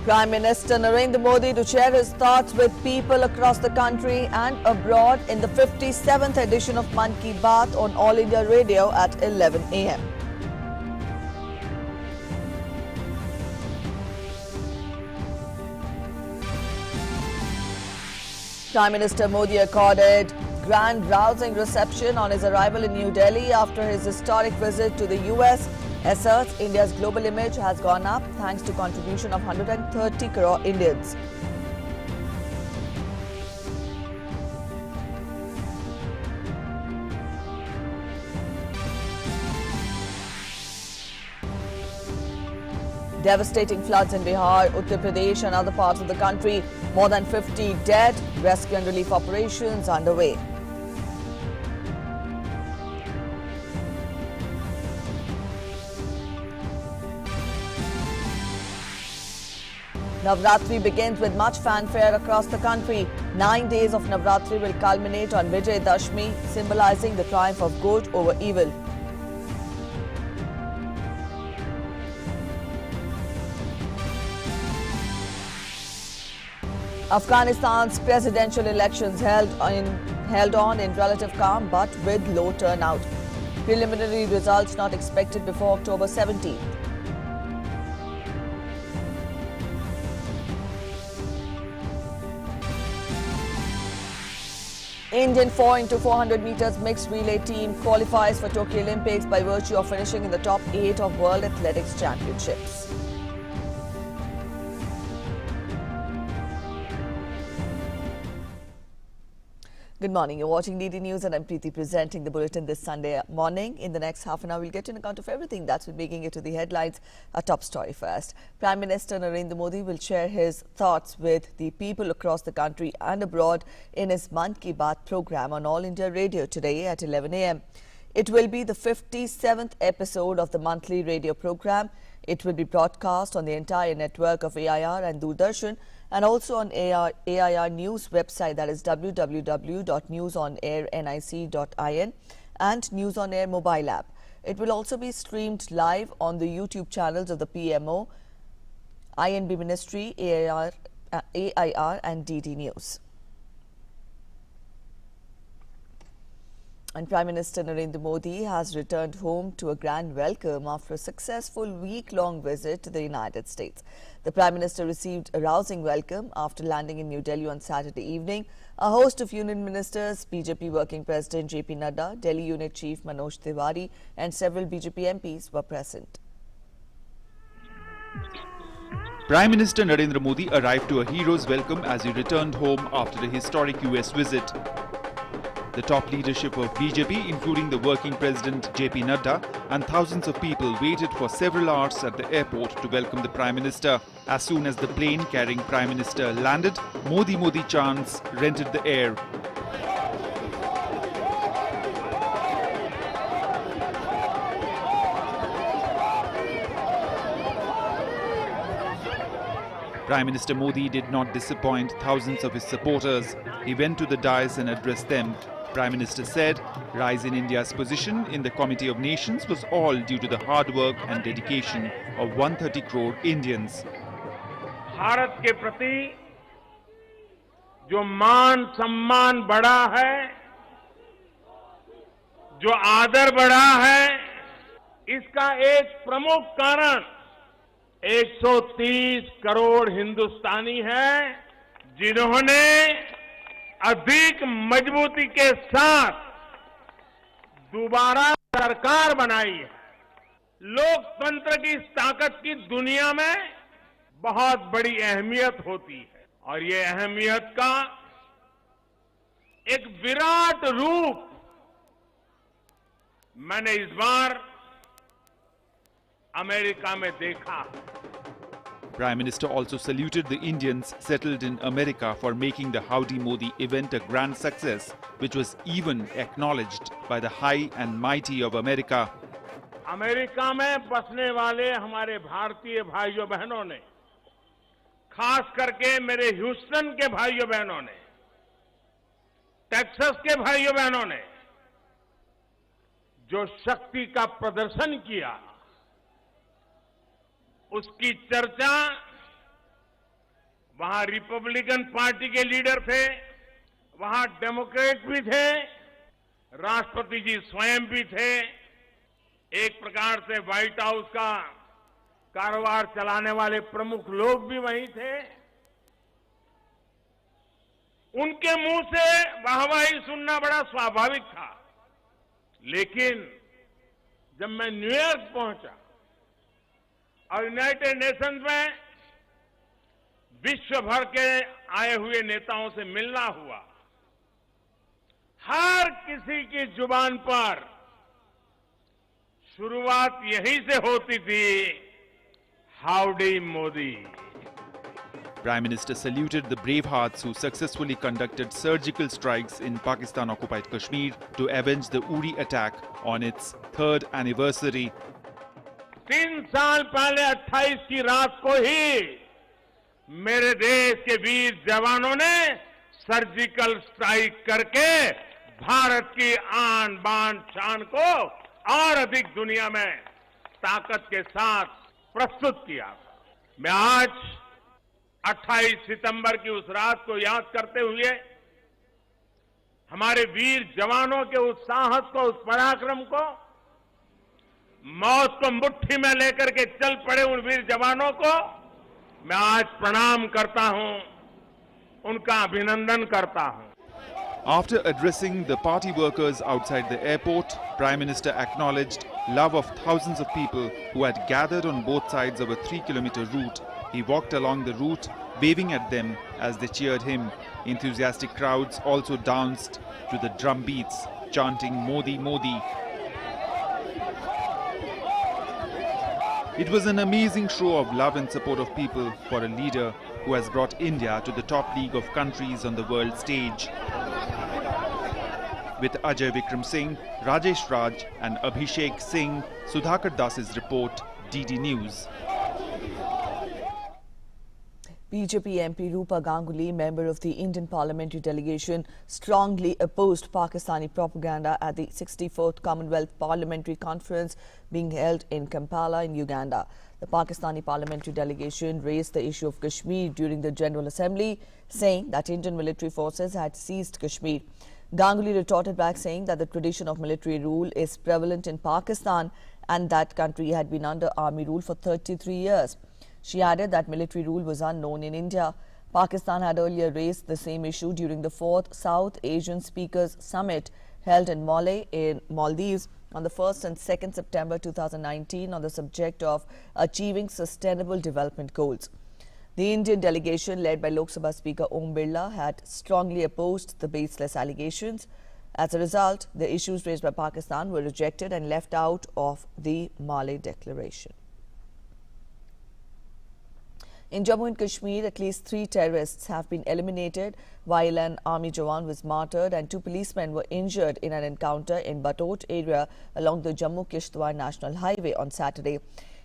Prime Minister Narendra Modi to share his thoughts with people across the country and abroad in the 57th edition of Mann Ki Baat on All India Radio at 11 a.m. Prime Minister Modi accorded grand rousing reception on his arrival in New Delhi after his historic visit to the US. Asserts India's global image has gone up thanks to contribution of 130 crore Indians. Devastating floods in Bihar, Uttar Pradesh and other parts of the country. More than 50 dead. Rescue and relief operations underway. Navratri begins with much fanfare across the country. 9 days of Navratri will culminate on Vijay Dashmi, symbolizing the triumph of good over evil. Afghanistan's presidential elections held on in relative calm but with low turnout. Preliminary results not expected before October 17th. Indian 4x400 meters mixed relay team qualifies for Tokyo Olympics by virtue of finishing in the top 8 of World Athletics Championships. Good morning. You're watching DD News and I'm Preeti presenting the bulletin this Sunday morning. In the next half an hour, we'll get an account of everything that's been making it to the headlines. Our top story first. Prime Minister Narendra Modi will share his thoughts with the people across the country and abroad in his Mann Ki Baat program on All India Radio today at 11 a.m. It will be the 57th episode of the monthly radio program. It will be broadcast on the entire network of AIR and Doordarshan and also on AIR News website, that is www.newsonairnic.in and News on Air mobile app. It will also be streamed live on the YouTube channels of the PMO, INB Ministry, AIR and DD News. And Prime Minister Narendra Modi has returned home to a grand welcome after a successful week-long visit to the United States. The Prime Minister received a rousing welcome after landing in New Delhi on Saturday evening. A host of Union Ministers, BJP Working President JP Nadda, Delhi Unit Chief Manoj Tiwari and several BJP MPs were present. Prime Minister Narendra Modi arrived to a hero's welcome as he returned home after a historic US visit. The top leadership of BJP, including the working president JP Nadda, and thousands of people waited for several hours at the airport to welcome the Prime Minister. As soon as the plane carrying Prime Minister landed, Modi Modi chants rented the air. Prime Minister Modi did not disappoint thousands of his supporters. He went to the dais and addressed them. Prime Minister said, rise in India's position in the Committee of Nations was all due to the hard work and dedication of 130 crore Indians. Bharat के प्रति जो मान सम्मान बढ़ा है, जो आदर बढ़ा है, इसका एक प्रमुख कारण 130 करोड़ हिंदुस्तानी हैं, जिन्होंने अधिक मजबूती के साथ दोबारा सरकार बनाई है। लोकतंत्र की ताकत की दुनिया में बहुत बड़ी अहमियत होती है और ये अहमियत का एक विराट रूप मैंने इस बार अमेरिका में देखा। Prime Minister also saluted the Indians settled in America for making the Howdy Modi event a grand success, which was even acknowledged by the high and mighty of America. America में बसने वाले हमारे भारतीय भाइयों बहनों ने, खास करके मेरे ह्यूस्टन के भाइयों बहनों ने, टेक्सास के भाइयों बहनों ने जो शक्ति का प्रदर्शन किया, उसकी चर्चा वहां रिपब्लिकन पार्टी के लीडर थे, वहां डेमोक्रेट भी थे, राष्ट्रपति जी स्वयं भी थे। एक प्रकार से व्हाइट हाउस का कारोबार चलाने वाले प्रमुख लोग भी वहीं थे। उनके मुंह से वाहवाही सुनना बड़ा स्वाभाविक था। लेकिन जब मैं न्यूयॉर्क पहुंचा और यूनाइटेड नेशंस में विश्व भर के आए हुए नेताओं से मिलना हुआ, हर किसी की जुबान पर शुरुआत यहीं से होती थी, howdy Modi. Prime Minister saluted the brave hearts who successfully conducted surgical strikes in Pakistan-occupied Kashmir to avenge the Uri attack on its 3rd anniversary. 3 साल पहले 28 की रात को ही मेरे देश के वीर जवानों ने सर्जिकल स्ट्राइक करके भारत की आन बान शान को और अधिक दुनिया में ताकत के साथ प्रस्तुत किया। मैं आज 28 सितंबर की उस रात को याद करते हुए हमारे वीर जवानों के उस साहस को, उस पराक्रम को, मौत को मुट्ठी में लेकर के चल पड़े उन वीर जवानों को मैं आज प्रणाम करता हूं, उनका अभिनंदन करता हूं। After addressing the party workers outside the airport, Prime Minister acknowledged love of thousands of people who had gathered on both sides of a 3-kilometer route. He walked along the route, waving at them as they cheered him. Enthusiastic crowds also danced to the drum beats, chanting Modi, Modi. It was an amazing show of love and support of people for a leader who has brought India to the top league of countries on the world stage. With Ajay Vikram Singh, Rajesh Raj and Abhishek Singh, Sudhakar Das's report, DD News. BJP MP Rupa Ganguly, member of the Indian parliamentary delegation, strongly opposed Pakistani propaganda at the 64th Commonwealth Parliamentary Conference being held in Kampala in Uganda. The Pakistani parliamentary delegation raised the issue of Kashmir during the General Assembly, saying that Indian military forces had seized Kashmir. Ganguly retorted back, saying that the tradition of military rule is prevalent in Pakistan and that country had been under army rule for 33 years. She added that military rule was unknown in India. Pakistan had earlier raised the same issue during the 4th South Asian Speakers Summit held in Malé in Maldives on the 1st and 2nd September 2019 on the subject of achieving sustainable development goals. The Indian delegation, led by Lok Sabha Speaker Om Birla, had strongly opposed the baseless allegations. As a result, the issues raised by Pakistan were rejected and left out of the Malé Declaration. In Jammu and Kashmir, at least 3 terrorists have been eliminated while an army jawan was martyred and 2 policemen were injured in an encounter in Batot area along the Jammu-Kishtwar National Highway on Saturday.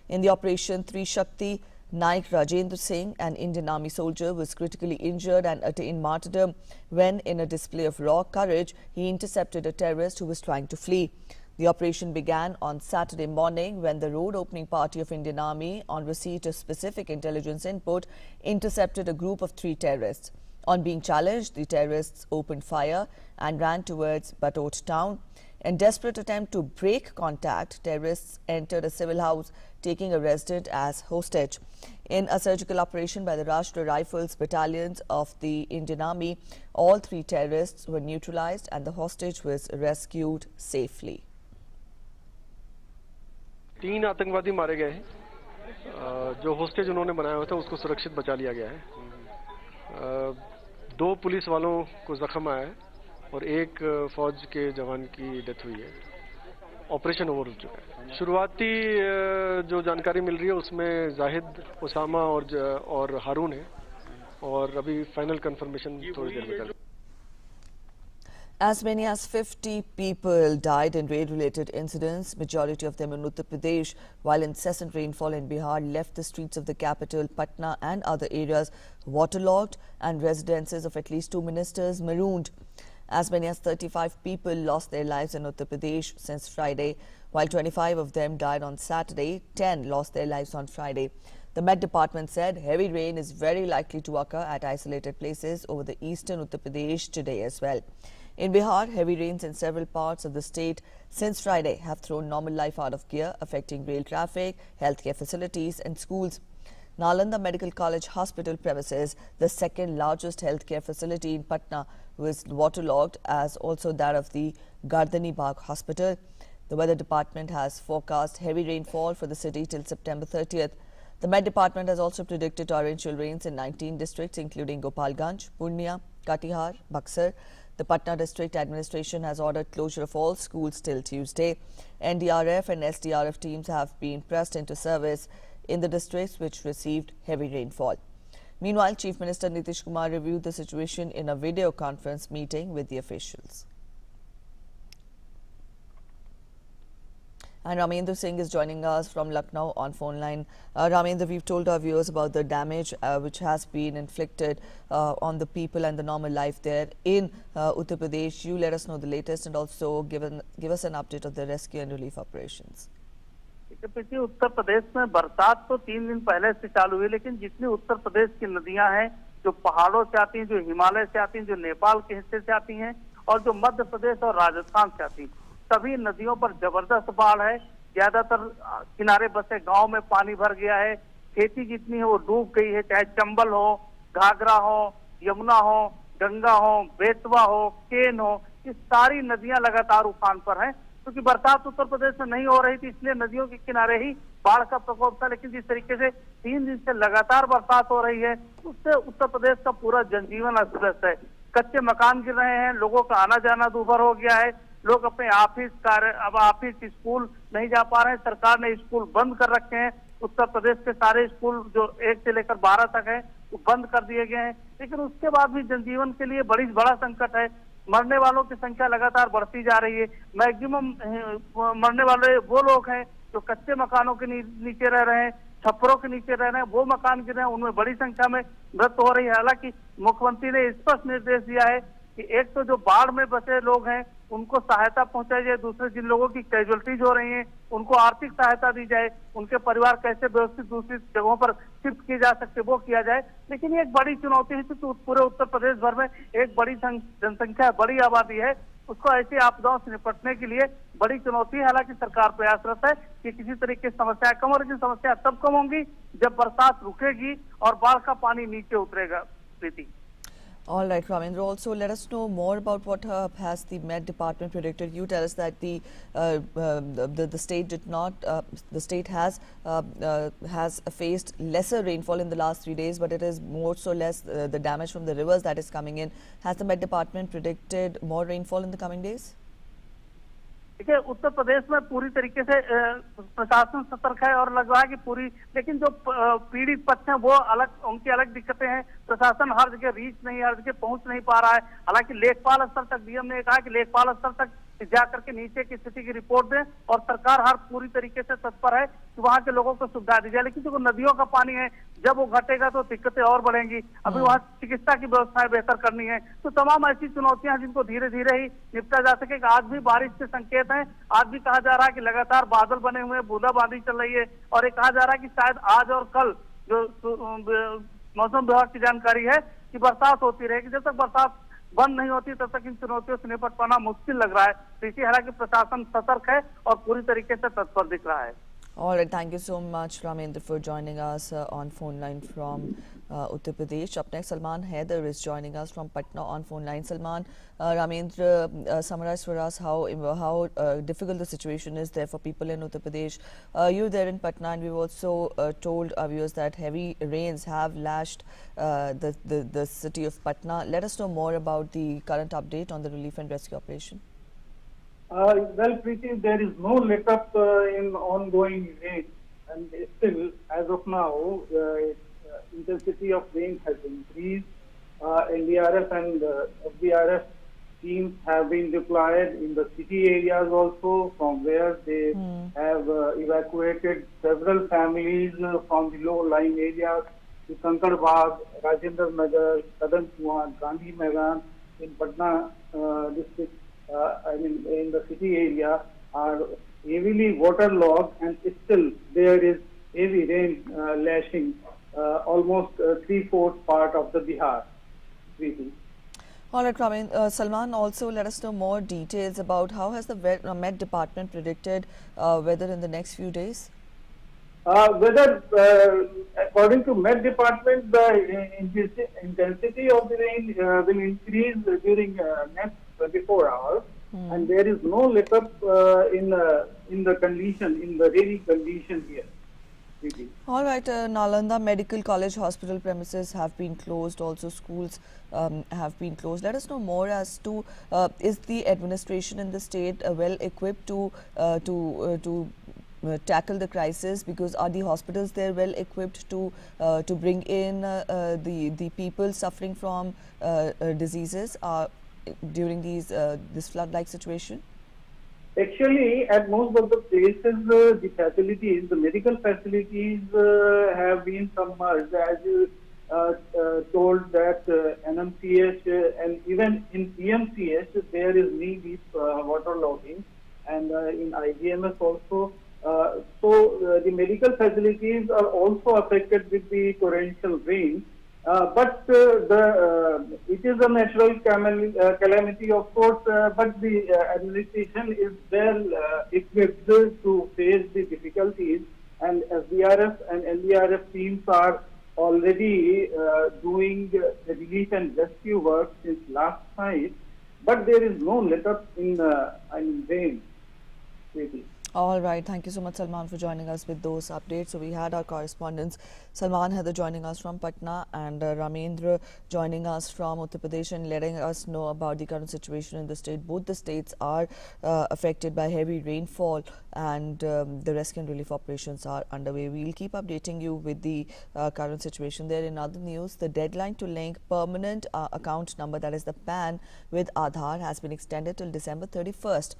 In the operation, 3 Shakti, Naik Rajendra Singh, an Indian Army soldier, was critically injured and attained martyrdom when, in a display of raw courage, he intercepted a terrorist who was trying to flee. The operation began on Saturday morning when the road opening party of Indian Army, on receipt of specific intelligence input, intercepted a group of 3 terrorists. On being challenged, the terrorists opened fire and ran towards Batot town. In desperate attempt to break contact, terrorists entered a civil house, taking a resident as hostage. In a surgical operation by the Rashtra Rifles battalions of the Indian Army, all 3 terrorists were neutralized and the hostage was rescued safely. 3 आतंकवादी मारे गए हैं। जो hostage उन्होंने बनाया हुआ था उसको सुरक्षित बचा लिया गया है। 2 पुलिस वालों को जख्म आया है और 1 फौज के जवान की डेथ हुई है। ऑपरेशन ओवर हो चुका है। शुरुआती जो जानकारी मिल रही है उसमें जाहिद, उसामा और हारून है और अभी फाइनल कंफर्मेशन थोड़ी देर में कर। As many as 50 people died in rain-related incidents, majority of them in Uttar Pradesh, while incessant rainfall in Bihar left the streets of the capital, Patna and other areas waterlogged and residences of at least 2 ministers marooned. As many as 35 people lost their lives in Uttar Pradesh since Friday, while 25 of them died on Saturday. 10 lost their lives on Friday. The Met Department said heavy rain is very likely to occur at isolated places over the eastern Uttar Pradesh today as well. In Bihar, heavy rains in several parts of the state since Friday have thrown normal life out of gear, affecting rail traffic, healthcare facilities and schools. Nalanda Medical College Hospital premises, the second largest healthcare facility in Patna, was waterlogged, as also that of the Gardani Bagh Hospital. The Weather Department has forecast heavy rainfall for the city till September 30th. The Met Department has also predicted torrential rains in 19 districts, including Gopalganj, Purnia, Katihar, Buxar. The Patna District Administration has ordered closure of all schools till Tuesday. NDRF and SDRF teams have been pressed into service in the districts which received heavy rainfall. Meanwhile, Chief Minister Nitish Kumar reviewed the situation in a video conference meeting with the officials. And Ramendra Singh is joining us from Lucknow on phone line. Ramendra, we've told our viewers about the damage which has been inflicted on the people and the normal life there in Uttar Pradesh. You let us know the latest and also give us an update of the rescue and relief operations. Uttar Pradesh में बरसात तो 3 दिन पहले से चालू हुई, लेकिन जितनी उत्तर प्रदेश की नदियां हैं जो पहाड़ों से आती हैं, जो हिमालय से आती हैं, जो नेपाल के हिस्से से आती हैं और जो मध्य प्रदेश और राजस्थान से आती हैं, सभी नदियों पर जबरदस्त बाढ़ है। ज्यादातर किनारे बसे गांव में पानी भर गया है। खेती जितनी है वो डूब गई है, चाहे चंबल हो, घाघरा हो, यमुना हो, गंगा हो, बेतवा हो, केन हो, ये सारी नदियां लगातार उफान पर हैं। क्योंकि बरसात उत्तर प्रदेश में नहीं हो रही थी, इसलिए नदियों के किनारे ही बाढ़ का प्रकोप था। लेकिन जिस तरीके से 3 दिन से लगातार बरसात हो रही है, उससे उत्तर प्रदेश का पूरा जनजीवन अस्त व्यस्त है। कच्चे मकान गिर रहे हैं, लोगों का आना जाना दूभर हो गया है, लोग अपने ऑफिस स्कूल नहीं जा पा रहे हैं। सरकार ने स्कूल बंद कर रखे हैं। उत्तर प्रदेश के सारे स्कूल जो 1 से लेकर 12 तक है वो बंद कर दिए गए हैं। लेकिन उसके बाद भी जनजीवन के लिए बड़ा संकट है। मरने वालों की संख्या लगातार बढ़ती जा रही है। मैक्सिमम मरने वाले वो लोग हैं जो कच्चे मकानों के नीचे रह रहे हैं, छप्परों के नीचे रह रहे हैं, वो मकान गिरे हैं, उनमें बड़ी संख्या में मृत्यु हो रही है। हालांकि मुख्यमंत्री ने स्पष्ट निर्देश दिया है कि एक तो जो बाढ़ में बसे लोग हैं उनको सहायता पहुंचाई जाए, दूसरे जिन लोगों की कैजुअलिटीज हो रही हैं उनको आर्थिक सहायता दी जाए, उनके परिवार कैसे व्यवस्थित दूसरी जगहों पर शिफ्ट किए जा सकते वो किया जाए। लेकिन ये एक बड़ी चुनौती है कि पूरे उत्तर प्रदेश भर में एक बड़ी जनसंख्या, बड़ी आबादी है, उसको ऐसी आपदाओं से निपटने के लिए बड़ी चुनौती है। हालांकि सरकार प्रयासरत है कि किसी तरीके की समस्याएं कम हो, लेकिन समस्या तब कम होंगी जब बरसात रुकेगी और बाढ़ का पानी नीचे उतरेगा। प्रीति। All right, Ramendra. Also, let us know more about what has the Met Department predicted. You tell us that the state did not. The state has faced lesser rainfall in the last 3 days, but it is more so less the damage from the rivers that is coming in. Has the Met Department predicted more rainfall in the coming days? देखिए, उत्तर प्रदेश में पूरी तरीके से प्रशासन सतर्क है और लग रहा है कि पूरी, लेकिन जो पीड़ित पक्ष हैं वो अलग, उनकी अलग दिक्कतें हैं। प्रशासन हर जगह रीच नहीं, हर जगह पहुंच नहीं पा रहा है। हालांकि लेखपाल स्तर तक डीएम ने कहा कि लेखपाल स्तर तक जाकर के नीचे की स्थिति की रिपोर्ट दें और सरकार हर पूरी तरीके से तत्पर है कि वहां के लोगों को सुविधा दी जाए। लेकिन जो नदियों का पानी है जब वो घटेगा तो दिक्कतें और बढ़ेंगी। अभी वहाँ चिकित्सा की व्यवस्थाएं बेहतर करनी है। तो तमाम ऐसी चुनौतियां जिनको धीरे धीरे ही निपटा जा सके। आज भी बारिश के संकेत हैं, आज भी कहा जा रहा है कि लगातार बादल बने हुए हैं, बूंदाबांदी चल रही है और ये कहा जा रहा है कि शायद आज और कल जो मौसम विभाग की जानकारी है कि बरसात होती रहेगी। जब तक बरसात बंद नहीं होती तब तक इन चुनौतियों से निपट पाना मुश्किल लग रहा है। तो इसी हालांकि प्रशासन सतर्क है और पूरी तरीके से तत्पर दिख रहा है। All right, thank you so much, Ramendra, for joining us on phone line from Uttar Pradesh. Up next, Salman Haider is joining us from Patna on phone line. Salman, Ramendra summarized for us how difficult the situation is there for people in Uttar Pradesh. You're there in Patna, and we've also told our viewers that heavy rains have lashed the city of Patna. Let us know more about the current update on the relief and rescue operation. Well, Preeti, there is no let-up in ongoing rain, and still, as of now, intensity of rain has increased. NDRF and FDRF teams have been deployed in the city areas also, from where they have evacuated several families from the low-lying areas to Kankad Bagh, Rajendra Nagar, Kadan Kuan, Gandhi Maidan in Patna district. In the city area are heavily waterlogged, and still there is heavy rain lashing almost 3/4 part of the Bihar region. All right, Ramin. Salman, also let us know more details about how has the Met Department predicted weather in the next few days? Weather, according to Met Department, the intensity of the rain will increase during next 24 hours, and there is no let up in the condition, in the rainy condition here. All right, Nalanda Medical College hospital premises have been closed. Also, schools have been closed. Let us know more as to is the administration in the state well equipped to tackle the crisis, because are the hospitals there well equipped to bring in the people suffering from diseases during this flood-like situation? Actually, at most of the places, the facilities, the medical facilities have been submerged. As you told that NMCH and even in PMCH, there is knee-deep water logging, and in IGMS also. So the medical facilities are also affected with the torrential rain. But it is a natural calamity, of course, but the administration is well equipped to face the difficulties, and SDRF and NDRF teams are already doing the relief and rescue work since last night, but there is no let-up in rain. Really. All right. Thank you so much, Salman, for joining us with those updates. So we had our correspondents, Salman Haider joining us from Patna and Ramendra joining us from Uttar Pradesh and letting us know about the current situation in the state. Both the states are affected by heavy rainfall, and the rescue and relief operations are underway. We'll keep updating you with the current situation there. In other news, the deadline to link permanent account number, that is the PAN, with Aadhaar has been extended till December 31st.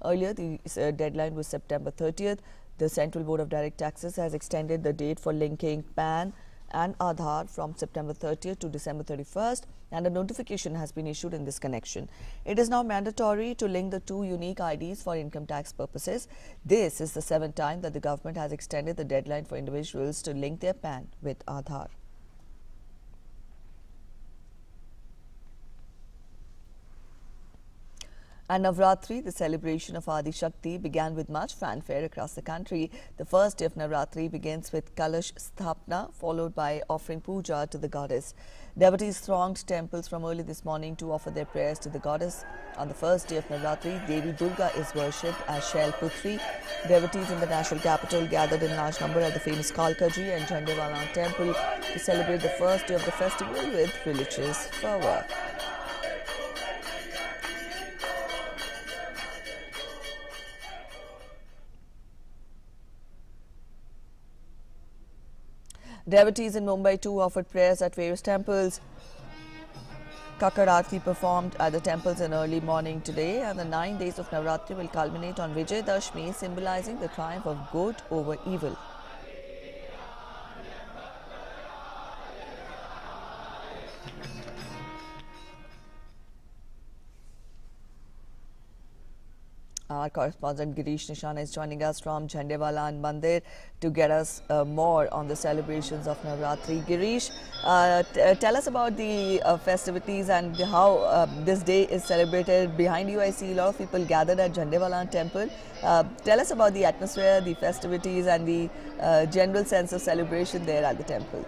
Earlier, the deadline was September 30th. The Central Board of Direct Taxes has extended the date for linking PAN and Aadhaar from September 30th to December 31st, and a notification has been issued in this connection. It is now mandatory to link the two unique IDs for income tax purposes. This is the 7th time that the government has extended the deadline for individuals to link their PAN with Aadhaar. And Navratri, the celebration of Adi Shakti, began with much fanfare across the country. The first day of Navratri begins with Kalash Sthapna, followed by offering puja to the goddess. Devotees thronged temples from early this morning to offer their prayers to the goddess. On the first day of Navratri, Devi Durga is worshipped as Shailputri. Devotees in the national capital gathered in large number at the famous Kalkaji and Jhandewalan temple to celebrate the first day of the festival with religious fervour. Devotees in Mumbai too offered prayers at various temples. Kakad Aarti performed at the temples in early morning today, and the 9 days of Navratri will culminate on Vijay Dashmi, symbolizing the triumph of good over evil. Our correspondent Girish Nishan is joining us from Jhandewalan Mandir to get us more on the celebrations of Navratri. Girish, tell us about the festivities and how this day is celebrated. Behind you, I see a lot of people gathered at Jhandewalan temple. Tell us about the atmosphere, the festivities and the general sense of celebration there at the temple.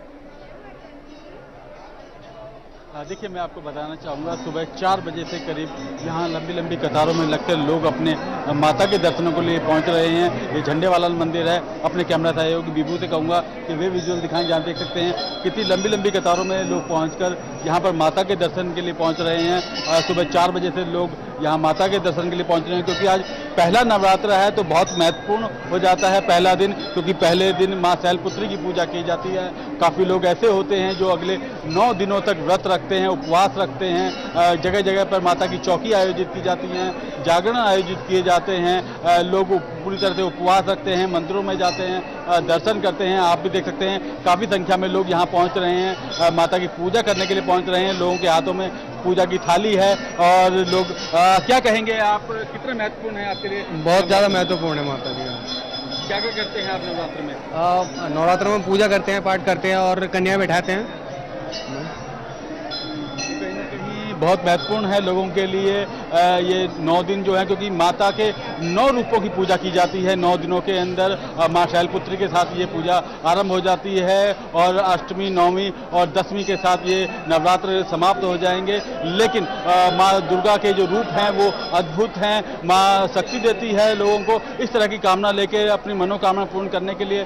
देखिए, मैं आपको बताना चाहूँगा, सुबह 4 बजे से करीब यहाँ लंबी लंबी कतारों में लगकर लोग अपने माता के दर्शनों के लिए पहुँच रहे हैं। ये झंडेवालाल मंदिर है। अपने कैमरा सहयोगी विभू से कहूँगा कि वे विजुअल दिखाएं, जहाँ देख सकते हैं कितनी लंबी लंबी कतारों में लोग पहुँचकर यहाँ पर माता के दर्शन के लिए पहुँच रहे हैं। सुबह 4 बजे से लोग यहाँ माता के दर्शन के लिए पहुँच रहे हैं, क्योंकि आज पहला नवरात्र है तो बहुत महत्वपूर्ण हो जाता है पहला दिन, क्योंकि पहले दिन माँ शैलपुत्री की पूजा की जाती है। काफ़ी लोग ऐसे होते हैं जो अगले 9 दिनों तक व्रत रखते हैं, उपवास रखते हैं। जगह जगह पर माता की चौकी आयोजित की जाती हैं, जागरण आयोजित किए जाते हैं। लोग पूरी तरह से उपवास रखते हैं, मंदिरों में जाते हैं, दर्शन करते हैं। आप भी देख सकते हैं काफ़ी संख्या में लोग यहाँ पहुँच रहे हैं, माता की पूजा करने के लिए पहुँच रहे हैं। लोगों के हाथों में पूजा की थाली है और लोग क्या कहेंगे आप, कितने महत्वपूर्ण है आपके लिए? बहुत ज़्यादा महत्वपूर्ण है माता जी का। क्या क्या करते हैं आप नवरात्र में? नवरात्रों में पूजा करते हैं, पाठ करते हैं और कन्या बैठाते हैं। कहीं ना कहीं बहुत महत्वपूर्ण है लोगों के लिए ये 9 दिन जो है, क्योंकि माता के 9 रूपों की पूजा की जाती है। 9 दिनों के अंदर माँ शैलपुत्री के साथ ये पूजा आरंभ हो जाती है और अष्टमी, नवमी और दशमी के साथ ये नवरात्र समाप्त हो जाएंगे। लेकिन माँ दुर्गा के जो रूप हैं वो अद्भुत हैं। माँ शक्ति देती है लोगों को। इस तरह की कामना लेके अपनी मनोकामना पूर्ण करने के लिए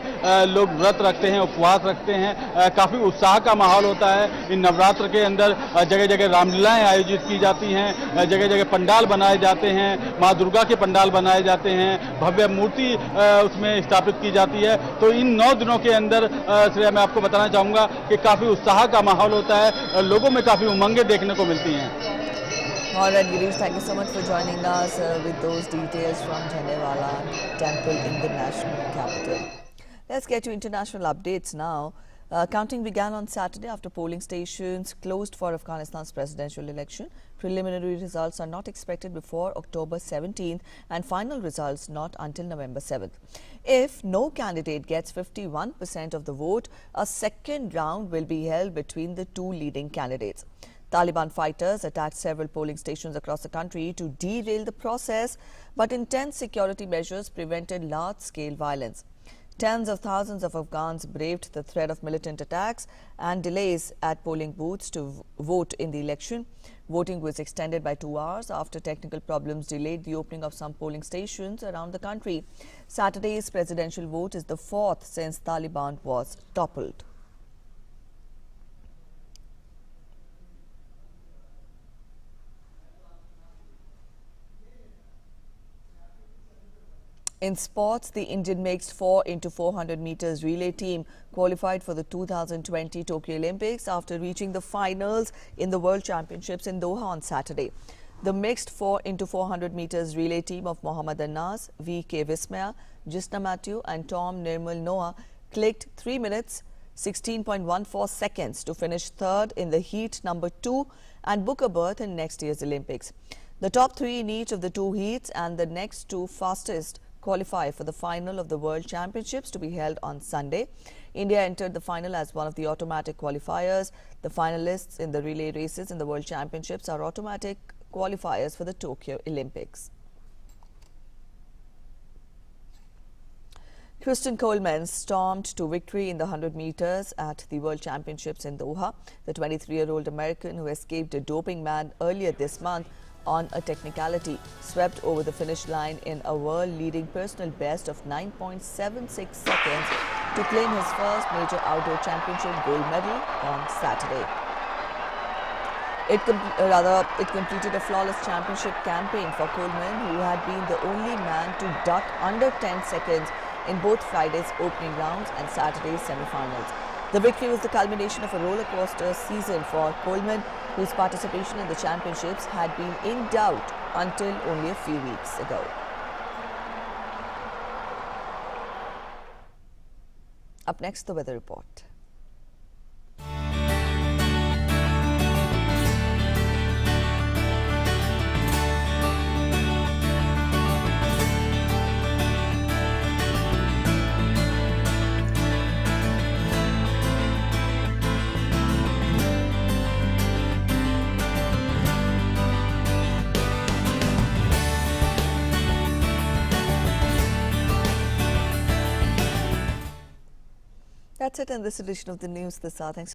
लोग व्रत रखते हैं, उपवास रखते हैं। काफ़ी उत्साह का माहौल होता है इन नवरात्र के अंदर। जगह जगह रामलीलाएं आयोजित की जाती हैं, जगह जगह पंडाल बनाए जाते हैं, माँ दुर्गा के पंडाल बनाए जाते हैं, भव्य मूर्ति उसमें स्थापित की जाती है। तो इन 9 दिनों के अंदर श्रेया, मैं आपको बताना चाहूँगा कि काफ़ी उत्साह का माहौल होता है, लोगों में काफ़ी उमंगें देखने को मिलती हैं। All right, Girish, thank you so much for joining us with those details from Jhanewala Temple in the national capital. Let's get to international updates now. Counting began on Saturday after polling stations closed for Afghanistan's presidential election. Preliminary results are not expected before October 17th and final results not until November 7th. If no candidate gets 51% of the vote, a second round will be held between the two leading candidates. Taliban fighters attacked several polling stations across the country to derail the process, but intense security measures prevented large-scale violence. Tens of thousands of Afghans braved the threat of militant attacks and delays at polling booths to vote in the election. Voting was extended by 2 hours after technical problems delayed the opening of some polling stations around the country. Saturday's presidential vote is the 4th since Taliban was toppled. In sports, the Indian mixed 4x400 meters relay team qualified for the 2020 Tokyo Olympics after reaching the finals in the World Championships in Doha on Saturday. The mixed 4x400 meters relay team of Mohammad Anas, V.K. Vismaya, Jisna Matthew and Tom Nirmal Noah clicked 3 minutes 16.14 seconds to finish third in the heat number 2 and book a berth in next year's Olympics. The top 3 in each of the 2 heats and the next 2 fastest qualify for the final of the World Championships to be held on Sunday. India entered the final as one of the automatic qualifiers. The finalists in the relay races in the World Championships are automatic qualifiers for the Tokyo Olympics. Kristen Coleman stormed to victory in the 100 meters at the World Championships in Doha. The 23-year-old American who escaped a doping ban earlier this month on a technicality swept over the finish line in a world-leading personal best of 9.76 seconds to claim his first major outdoor championship gold medal on Saturday. It completed a flawless championship campaign for Coleman, who had been the only man to duck under 10 seconds in both Friday's opening rounds and Saturday's semi-finals. The victory was the culmination of a roller coaster season for Coleman, whose participation in the championships had been in doubt until only a few weeks ago. Up next, the weather report. That's it in this edition of the news this hour. Thanks.